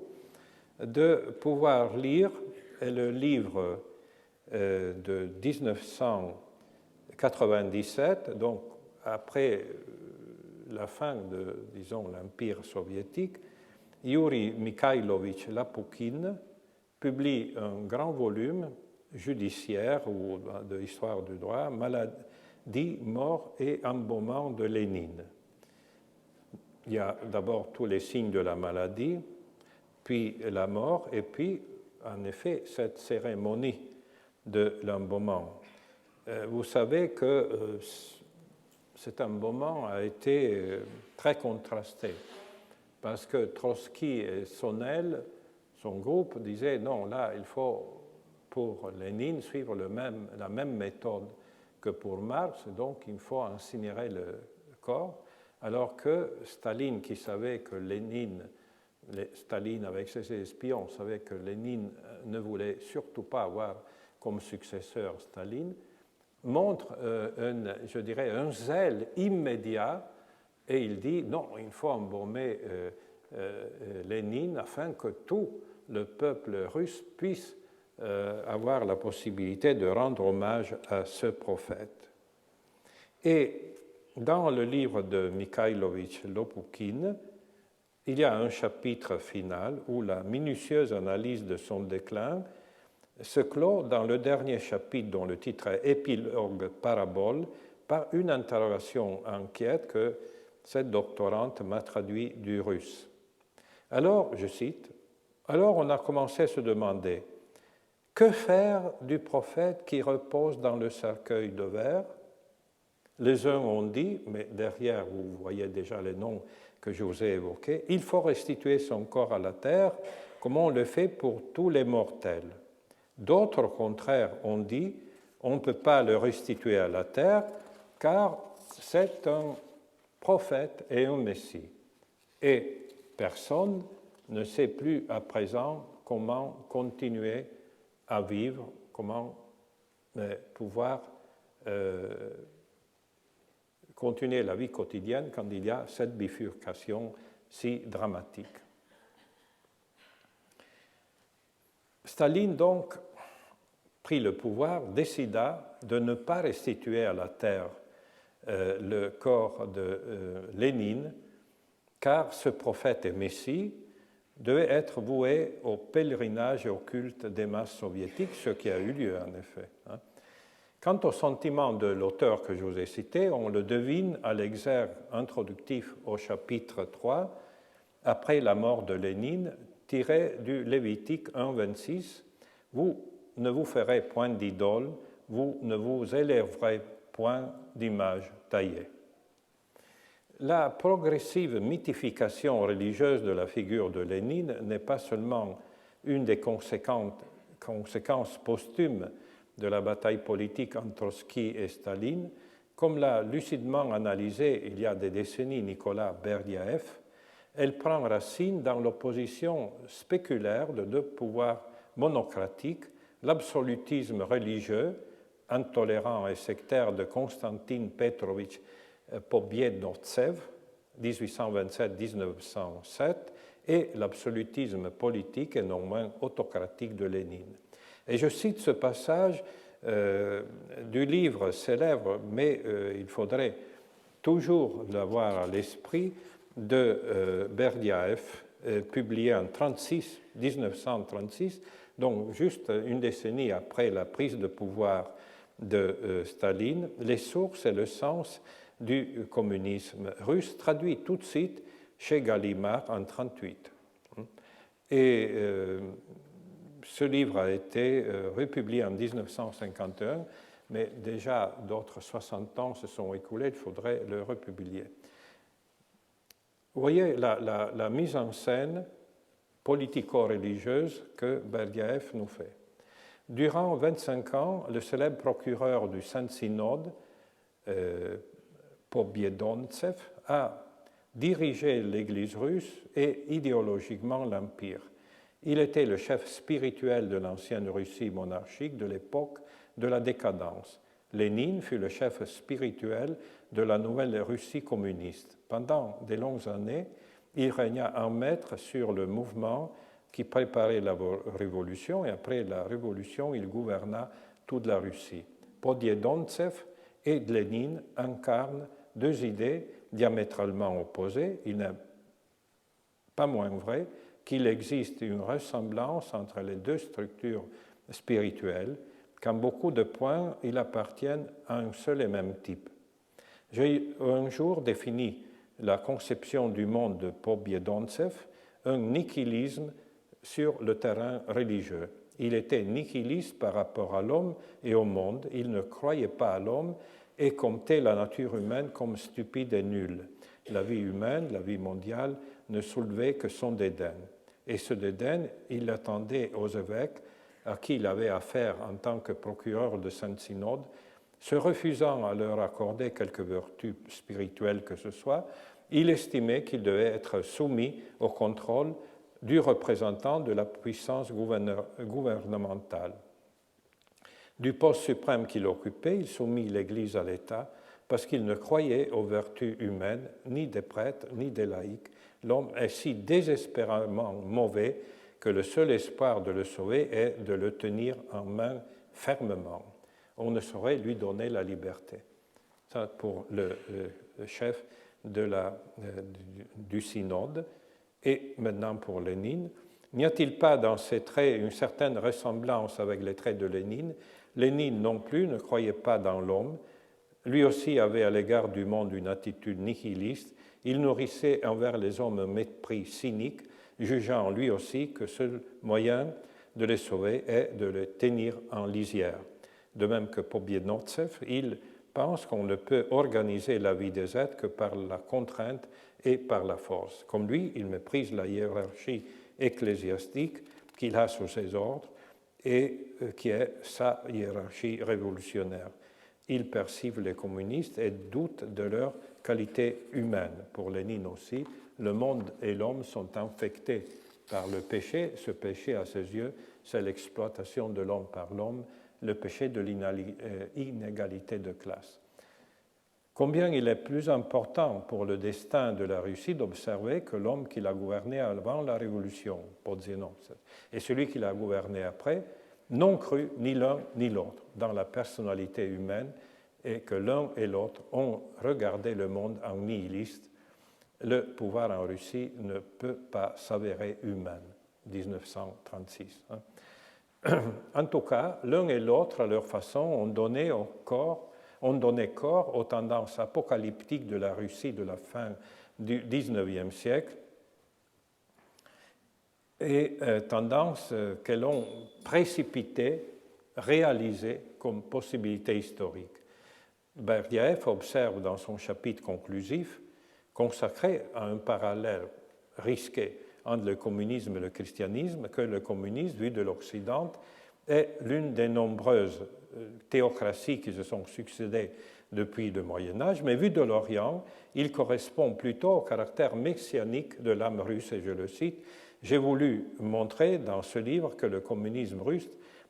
de pouvoir lire le livre de 1997, donc après la fin de, disons, l'Empire soviétique. Yuri Mikhailovitch Lapoukhine publie un grand volume judiciaire ou de histoire du droit, Maladie, mort et embaumement de Lénine. Il y a d'abord tous les signes de la maladie, puis la mort, et puis, en effet, cette cérémonie de l'embaumement. Vous savez que cet embaumement a été très contrasté, parce que Trotsky et son aile, son groupe, disaient non, là, il faut, pour Lénine, suivre la même méthode que pour Marx, donc il faut incinérer le corps, alors que Staline, qui savait que Staline, avec ses espions, savait que Lénine ne voulait surtout pas avoir comme successeur Staline, montre, je dirais, un zèle immédiat, et il dit non, il faut embaumer Lénine afin que tout le peuple russe puisse avoir la possibilité de rendre hommage à ce prophète. Et dans le livre de Mikhailovitch Lapoukhine, il y a un chapitre final où la minutieuse analyse de son déclin se clôt dans le dernier chapitre dont le titre est « Épilogue parabole » par une interrogation inquiète que cette doctorante m'a traduit du russe. Alors, je cite, « Alors on a commencé à se demander que faire du prophète qui repose dans le cercueil de verre ? Les uns ont dit, mais derrière vous voyez déjà les noms que je vous ai évoquées. Il faut restituer son corps à la terre, comme on le fait pour tous les mortels. D'autres, au contraire, ont dit on ne peut pas le restituer à la terre, car c'est un prophète et un messie. Et personne ne sait plus à présent comment continuer à vivre, comment pouvoir continuer la vie quotidienne quand il y a cette bifurcation si dramatique. Staline, donc, prit le pouvoir, décida de ne pas restituer à la terre le corps de Lénine, car ce prophète et messie devait être voué au pèlerinage et au culte des masses soviétiques, ce qui a eu lieu en effet. Quant au sentiment de l'auteur que je vous ai cité, on le devine à l'exergue introductif au chapitre 3, après la mort de Lénine, tiré du Lévitique 1,26, « Vous ne vous ferez point d'idole, vous ne vous élèverez point d'image taillée. » La progressive mythification religieuse de la figure de Lénine n'est pas seulement une des conséquences posthumes de la bataille politique entre Trotsky et Staline, comme l'a lucidement analysé il y a des décennies Nicolas Berdyaev, elle prend racine dans l'opposition spéculaire de deux pouvoirs monocratiques, l'absolutisme religieux, intolérant et sectaire de Konstantin Petrovitch Pobiedonostsev, 1827-1907, et l'absolutisme politique et non moins autocratique de Lénine. Et je cite ce passage du livre célèbre, mais il faudrait toujours l'avoir à l'esprit, de Berdyaev, publié en 1936, donc juste une décennie après la prise de pouvoir de Staline, les sources et le sens du communisme russe, traduit tout de suite chez Gallimard en 1938. Et ce livre a été republié en 1951, mais déjà d'autres 60 ans se sont écoulés, il faudrait le republier. Vous voyez la mise en scène politico-religieuse que Berdyaev nous fait. Durant 25 ans, le célèbre procureur du Saint-Synode, Pobiedonostsev, a dirigé l'Église russe et idéologiquement l'Empire. Il était le chef spirituel de l'ancienne Russie monarchique de l'époque de la décadence. Lénine fut le chef spirituel de la nouvelle Russie communiste. Pendant de longues années, il régna en maître sur le mouvement qui préparait la révolution, et après la révolution, il gouverna toute la Russie. Pobiedonostsev et Lénine incarnent deux idées diamétralement opposées. Il n'est pas moins vrai qu'il existe une ressemblance entre les deux structures spirituelles, qu'en beaucoup de points, ils appartiennent à un seul et même type. J'ai un jour défini la conception du monde de Pobiedonostsev, un nihilisme sur le terrain religieux. Il était nihiliste par rapport à l'homme et au monde, il ne croyait pas à l'homme et comptait la nature humaine comme stupide et nulle. La vie humaine, la vie mondiale, ne soulevait que son dédain. Et ce dédain, il l'attendait aux évêques à qui il avait affaire en tant que procureur de Saint-Synode, se refusant à leur accorder quelque vertu spirituelle que ce soit, il estimait qu'il devait être soumis au contrôle du représentant de la puissance gouvernementale. Du poste suprême qu'il occupait, il soumit l'Église à l'État parce qu'il ne croyait aux vertus humaines, ni des prêtres, ni des laïcs. L'homme est si désespérément mauvais que le seul espoir de le sauver est de le tenir en main fermement. On ne saurait lui donner la liberté. Ça pour le chef du synode. Et maintenant pour Lénine, n'y a-t-il pas dans ces traits une certaine ressemblance avec les traits de Lénine? Lénine non plus ne croyait pas dans l'homme. Lui aussi avait à l'égard du monde une attitude nihiliste. Il nourrissait envers les hommes un mépris cynique, jugeant lui aussi que le seul moyen de les sauver est de les tenir en lisière. De même que Pobiedonostsev, il pense qu'on ne peut organiser la vie des êtres que par la contrainte et par la force. Comme lui, il méprise la hiérarchie ecclésiastique qu'il a sous ses ordres et qui est sa hiérarchie révolutionnaire. Il perçoit les communistes et doute de leur qualité humaine. Pour Lénine aussi, le monde et l'homme sont infectés par le péché. Ce péché, à ses yeux, c'est l'exploitation de l'homme par l'homme, le péché de l'inégalité de classe. Combien il est plus important pour le destin de la Russie d'observer que l'homme qui l'a gouverné avant la Révolution, Podzenon, et celui qui l'a gouverné après, n'ont cru ni l'un ni l'autre dans la personnalité humaine et que l'un et l'autre ont regardé le monde en nihiliste. Le pouvoir en Russie ne peut pas s'avérer humain, 1936. En tout cas, l'un et l'autre, à leur façon, ont donné corps aux tendances apocalyptiques de la Russie de la fin du XIXe siècle et tendances qu'elles ont précipitées, réalisées comme possibilité historique. Berdyaev observe dans son chapitre conclusif, consacré à un parallèle risqué entre le communisme et le christianisme, que le communisme, vu de l'Occident, est l'une des nombreuses théocraties qui se sont succédées depuis le Moyen-Âge, mais vu de l'Orient, il correspond plutôt au caractère messianique de l'âme russe, et je le cite, « J'ai voulu montrer dans ce livre que le communisme russe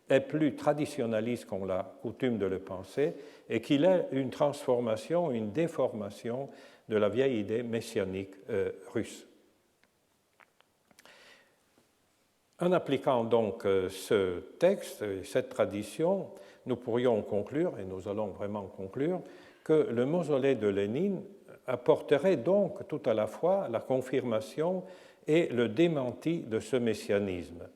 est plus traditionnaliste qu'on l'a coutume de le penser et qu'il est une transformation, une déformation de la vieille idée messianique russe. » En appliquant donc ce texte et cette tradition, nous pourrions conclure, et nous allons vraiment conclure, que le mausolée de Lénine apporterait donc tout à la fois la confirmation et le démenti de ce messianisme,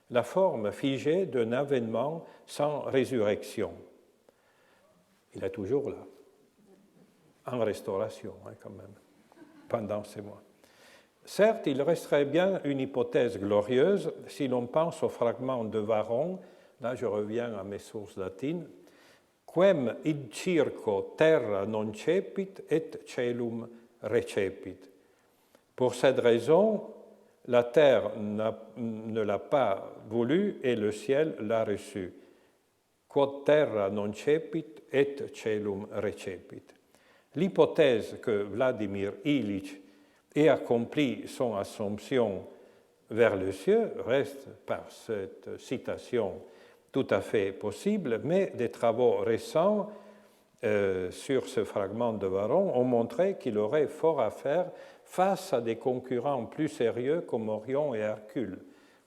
la forme figée d'un avènement sans résurrection. Il est toujours là, en restauration quand même, pendant ces mois. Certes, il resterait bien une hypothèse glorieuse si l'on pense au fragment de Varron, là je reviens à mes sources latines, quem id circo terra non cepit et caelum recepit. Pour cette raison, la terre ne l'a pas voulu et le ciel l'a reçu. Quod terra non cepit et caelum recepit. L'hypothèse que Vladimir Ilitch ait accompli son assomption vers le ciel reste par cette citation tout à fait possible, mais des travaux récents sur ce fragment de Varron ont montré qu'il aurait fort à faire face à des concurrents plus sérieux comme Orion et Hercule.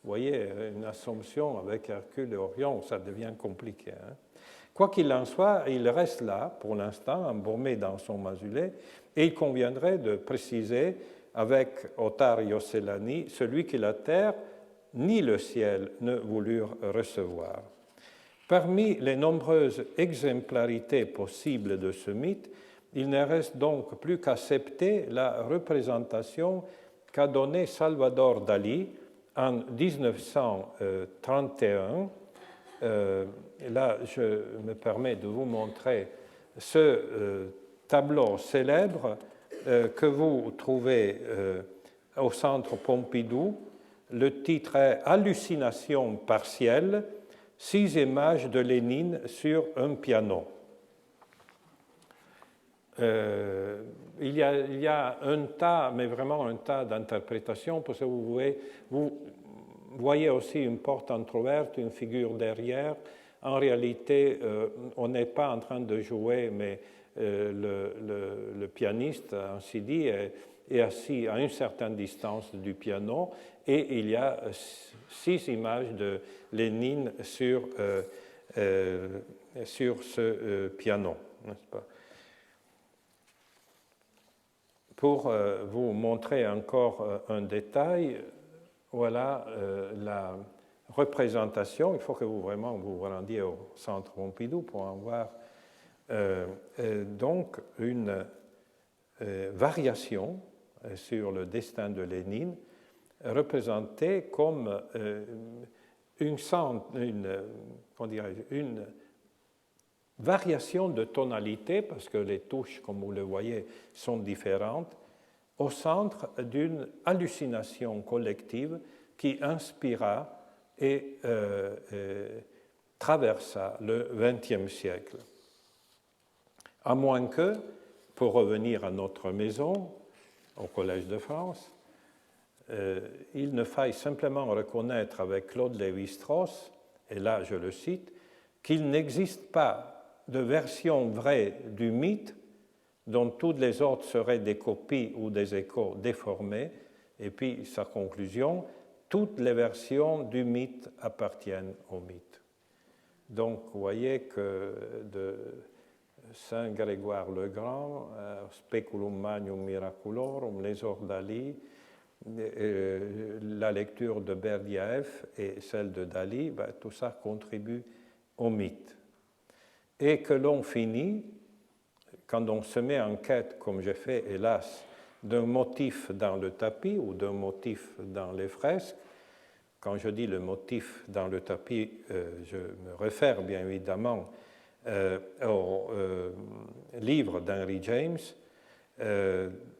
Vous voyez, une assomption avec Hercule et Orion, ça devient compliqué. Quoi qu'il en soit, il reste là, pour l'instant, embaumé dans son mausolée, et il conviendrait de préciser avec Otario Celani, celui que la terre ni le ciel ne voulurent recevoir. Parmi les nombreuses exemplarités possibles de ce mythe, il ne reste donc plus qu'accepter la représentation qu'a donnée Salvador Dalí en 1931. Là, je me permets de vous montrer ce tableau célèbre que vous trouvez au centre Pompidou. Le titre est « Hallucination partielle, 6 images de Lénine sur un piano ». Il y a un tas, mais vraiment un tas d'interprétations, parce que vous voyez aussi une porte entrouverte, une figure derrière. En réalité, on n'est pas en train de jouer, mais le pianiste, ainsi dit, est assis à une certaine distance du piano, et il y a 6 images de Lénine sur ce piano, n'est-ce pas? Pour vous montrer encore un détail, voilà la représentation. Il faut que vous vraiment vous rendiez au centre Pompidou pour en voir donc une variation sur le destin de Lénine, représentée comme une variation de tonalité, parce que les touches, comme vous le voyez, sont différentes, au centre d'une hallucination collective qui inspira et traversa le XXe siècle. À moins que, pour revenir à notre maison, au Collège de France, il ne faille simplement reconnaître avec Claude Lévi-Strauss, et là je le cite, qu'il n'existe pas de version vraie du mythe dont toutes les autres seraient des copies ou des échos déformés, et puis sa conclusion, toutes les versions du mythe appartiennent au mythe. Donc vous voyez que de Saint Grégoire le Grand, Speculum Magnum Miraculorum, les Ordali, la lecture de Berdyaev et celle de Dali, tout ça contribue au mythe. Et que l'on finit, quand on se met en quête, comme j'ai fait hélas, d'un motif dans le tapis ou d'un motif dans les fresques, quand je dis le motif dans le tapis, je me réfère bien évidemment au livre d'Henry James,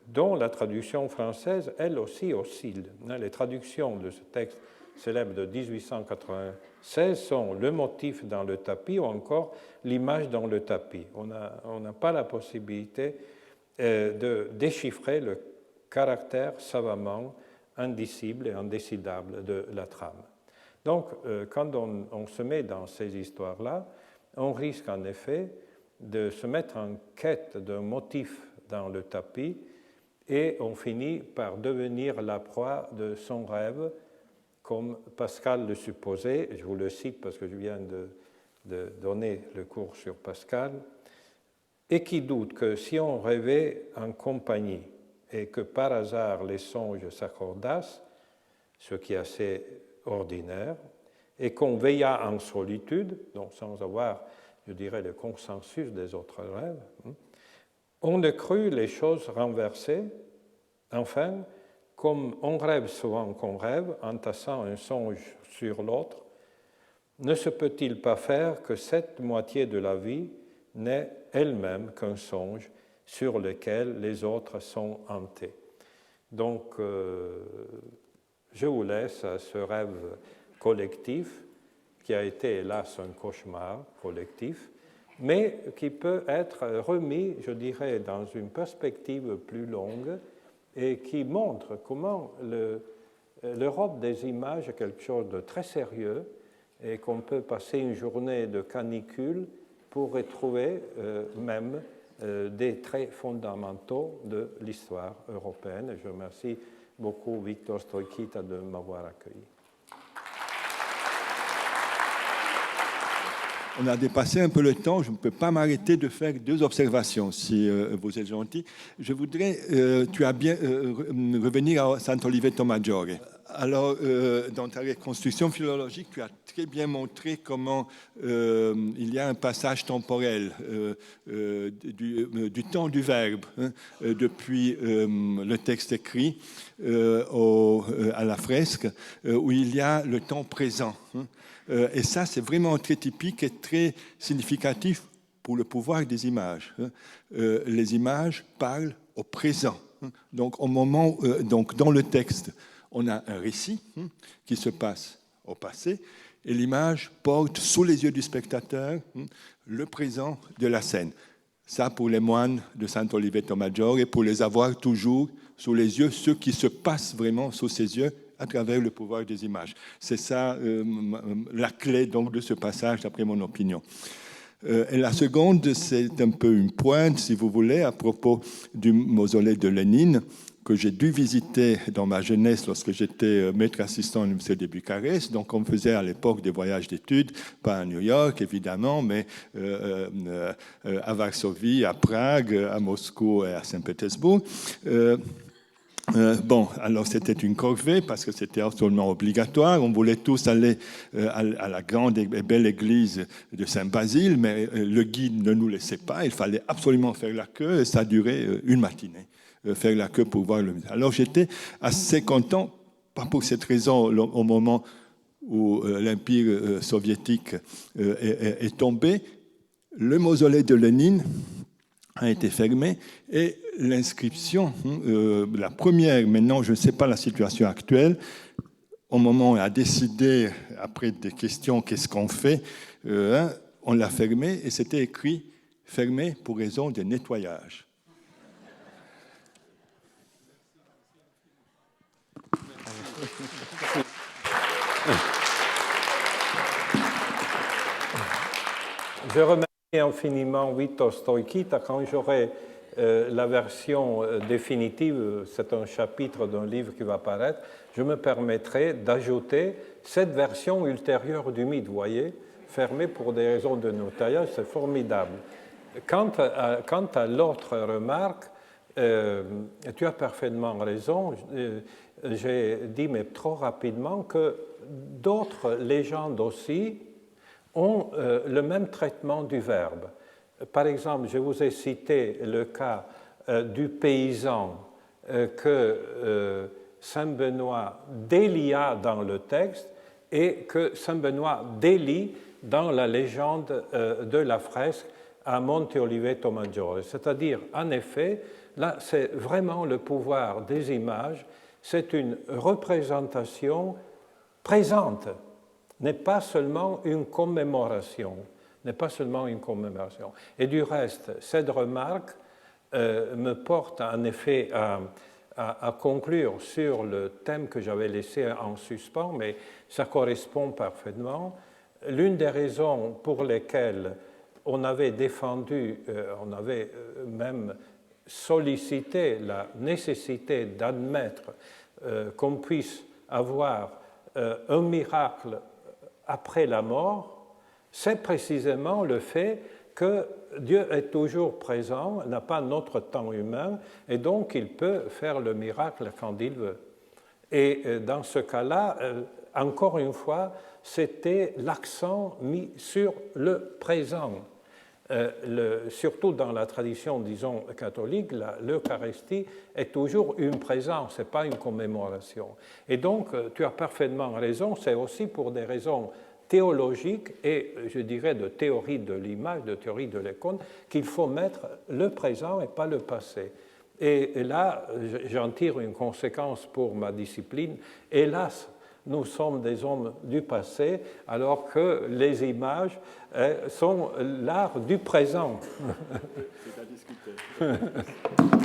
dont la traduction française, elle aussi, oscille. Les traductions de ce texte célèbre de 1896 sont le motif dans le tapis ou encore l'image dans le tapis. On n'a pas la possibilité de déchiffrer le caractère savamment indicible et indécidable de la trame. Donc, quand on se met dans ces histoires-là, on risque en effet de se mettre en quête d'un motif dans le tapis et on finit par devenir la proie de son rêve, comme Pascal le supposait. Je vous le cite parce que je viens de donner le cours sur Pascal. Et qui doute que si on rêvait en compagnie et que par hasard les songes s'accordassent, ce qui est assez ordinaire, et qu'on veilla en solitude, donc sans avoir, je dirais, le consensus des autres rêves, on ne crut les choses renversées. Enfin, comme on rêve souvent qu'on rêve, entassant un songe sur l'autre, ne se peut-il pas faire que cette moitié de la vie n'est elle-même qu'un songe sur lequel les autres sont hantés. Donc, je vous laisse à ce rêve collectif, qui a été hélas un cauchemar collectif, mais qui peut être remis, je dirais, dans une perspective plus longue et qui montre comment l'Europe des images est quelque chose de très sérieux et qu'on peut passer une journée de canicule pour retrouver même des traits fondamentaux de l'histoire européenne. Je remercie beaucoup Victor Stroikita de m'avoir accueilli. On a dépassé un peu le temps, je ne peux pas m'arrêter de faire deux observations, si vous êtes gentil. Je voudrais, tu as bien revenir à Sant'Oliveto Maggiore. Alors, dans ta reconstruction philologique, tu as très bien montré comment il y a un passage temporel du temps du verbe, depuis le texte écrit à la fresque, où il y a le temps présent. Et ça, c'est vraiment très typique et très significatif pour le pouvoir des images. Les images parlent au présent. Donc, au moment, donc dans le texte, on a un récit qui se passe au passé et l'image porte sous les yeux du spectateur le présent de la scène. Ça, pour les moines de Sant'Oliveto Maggiore, et pour les avoir toujours sous les yeux, ce qui se passe vraiment sous ses yeux à travers le pouvoir des images. C'est ça la clé donc, de ce passage, d'après mon opinion. Et la seconde, c'est un peu une pointe, si vous voulez, à propos du mausolée de Lénine, que j'ai dû visiter dans ma jeunesse lorsque j'étais maître assistant à l'Université de Bucarest. Donc, on faisait à l'époque des voyages d'études, pas à New York, évidemment, mais à Varsovie, à Prague, à Moscou et à Saint-Pétersbourg. Bon, alors c'était une corvée parce que c'était absolument obligatoire. On voulait tous aller à la grande et belle église de Saint-Basile, mais le guide ne nous laissait pas. Il fallait absolument faire la queue et ça durait une matinée, faire la queue pour voir le musée. Alors j'étais assez content, pas pour cette raison, au moment où l'Empire soviétique est tombé, le mausolée de Lénine a été fermé et l'inscription, la première, maintenant je ne sais pas la situation actuelle, au moment où on a décidé, après des questions, qu'est-ce qu'on fait, on l'a fermé et c'était écrit « fermé pour raison de nettoyage ». Je remercie infiniment Vito Stoikita. Quand j'aurai la version définitive, c'est un chapitre d'un livre qui va paraître, je me permettrai d'ajouter cette version ultérieure du mythe, vous voyez, fermée pour des raisons de nettoyage, c'est formidable. Quant à l'autre remarque, tu as parfaitement raison. J'ai dit, mais trop rapidement, que d'autres légendes aussi ont le même traitement du verbe. Par exemple, je vous ai cité le cas du paysan que Saint Benoît délia dans le texte et que Saint Benoît délie dans la légende de la fresque à Monte Oliveto Maggiore. C'est-à-dire, en effet, là, c'est vraiment le pouvoir des images, c'est une représentation présente, n'est pas seulement une commémoration. Et du reste, cette remarque me porte en effet à conclure sur le thème que j'avais laissé en suspens, mais ça correspond parfaitement. L'une des raisons pour lesquelles on avait défendu, on avait même sollicité la nécessité d'admettre qu'on puisse avoir un miracle après la mort, c'est précisément le fait que Dieu est toujours présent, n'a pas notre temps humain, et donc il peut faire le miracle quand il veut. Et dans ce cas-là, encore une fois, c'était l'accent mis sur le présent. Surtout dans la tradition, disons, catholique, l'Eucharistie est toujours une présence, ce n'est pas une commémoration. Et donc, tu as parfaitement raison, c'est aussi pour des raisons théologiques et, je dirais, de théorie de l'image, de théorie de l'icône, qu'il faut mettre le présent et pas le passé. Et là, j'en tire une conséquence pour ma discipline. Hélas, nous sommes des hommes du passé, alors que les images sont l'art du présent. C'est à discuter.